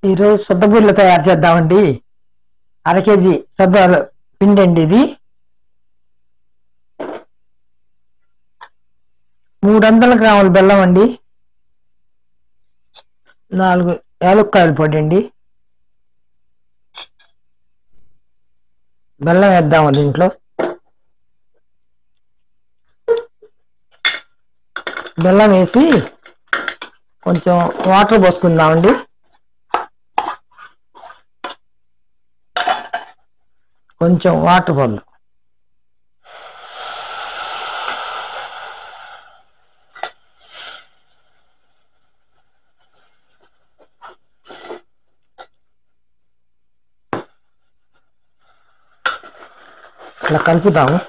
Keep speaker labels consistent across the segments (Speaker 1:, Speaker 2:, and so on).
Speaker 1: ఈరోజు సుద్దబూరెలు తయారు చేద్దామండి. అర కేజీ సద్ద పిండి అండి ఇది. 300 గ్రాముల బెల్లం అండి. 4 యాలక్కాయల పొడి అండి. బెల్లం వేద్దాము దీంట్లో. బెల్లం వేసి కొంచెం వాటర్ పోసుకుందామండి. కొంచెం వాటర్ పోద్దాం. ఇట్లా కలుపుతాము.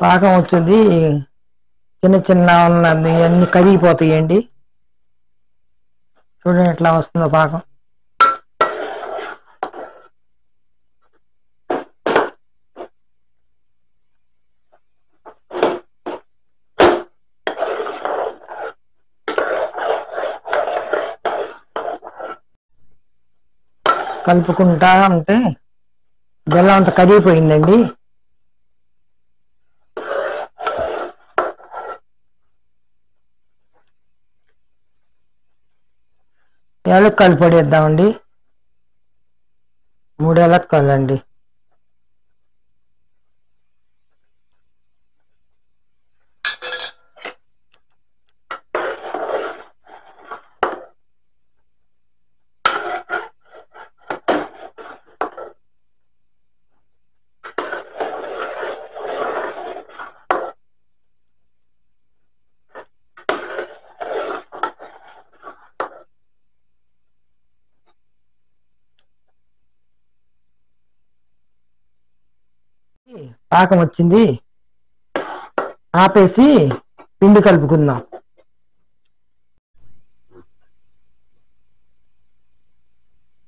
Speaker 1: పాకం వచ్చింది. చిన్న చిన్న ఉన్నది అన్ని కరిగిపోతాయండి. చూడండి ఎట్లా వస్తుందో పాకం. కలుపుకుంటా ఉంటే బెల్లం అంతా కరిగిపోయిందండి. యాలక్కాయల పొడి వేద్దామండి. 3 యాలక్కాయలు అండి. పాకం వచ్చింది. ఆపేసి పిండి కలుపుకుందాం.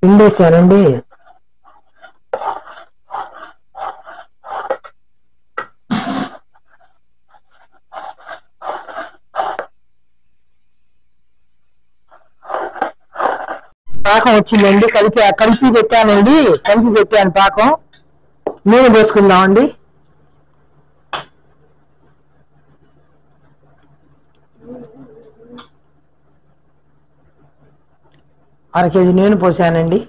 Speaker 1: పిండి వేసానండి. పాకం వచ్చిందండి. కలిపి పెట్టానండి. కలిపి పెట్టాను పాకం. నూనె పోసుకుందామండి. అర కేజీ నూనె పోసానండి.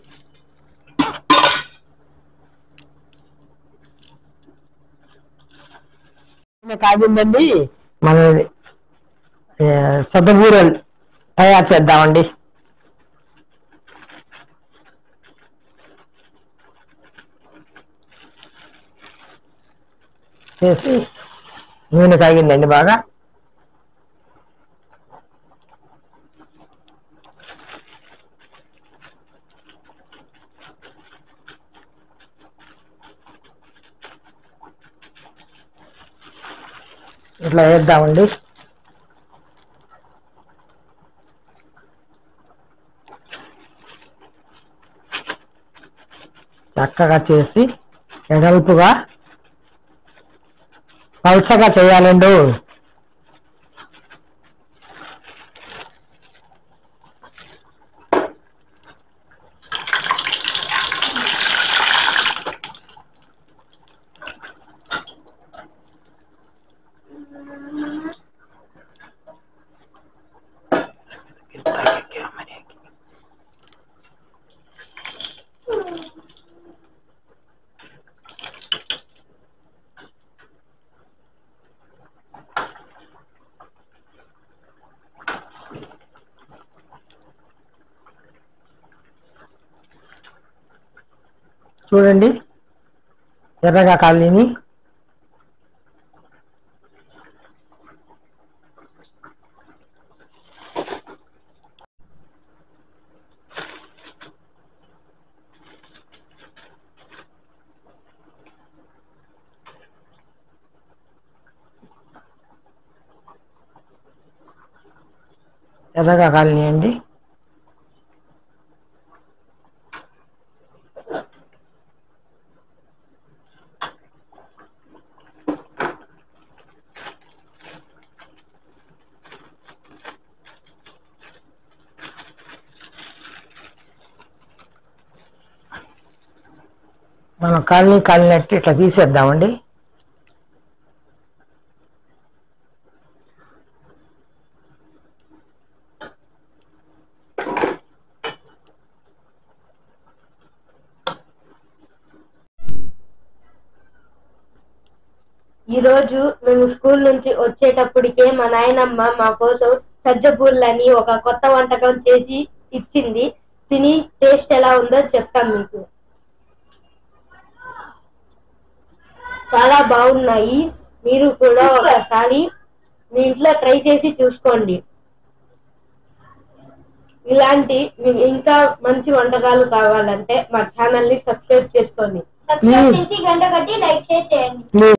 Speaker 1: కాగిందండి. మన సద్దబూరెలు తయారు చేద్దామండి. చేసి నూనె కాగిందండి బాగా. ఇట్లా వేద్దామండి. చక్కగా చేసి ఎడల్పుగా పల్చగా చేయాలండి. చూడండి ఎర్రగా కాలిని. ఎర్రగా కాలినాయండి. మనం కాలినట్టు ఇట్లా తీసేద్దామండి.
Speaker 2: ఈ రోజు మేము స్కూల్ నుంచి వచ్చేటప్పటికే మా నాయనమ్మ మా కోసం సజ్జబూర్లని ఒక కొత్త వంటకం చేసి ఇచ్చింది. తిని టేస్ట్ ఎలా ఉందో చెప్తాం మీకు. చాలా బాగున్నాయి. మీరు కూడా ఒకసారి మీ ఇంట్లో ట్రై చేసి చూసుకోండి. ఇలాంటి మీకు ఇంకా మంచి వంటకాలు కావాలంటే మా ఛానల్ ని సబ్స్క్రైబ్ చేసుకోండి. సబ్స్క్రైబ్ చేసి గంట కట్టి లైక్ చేయండి.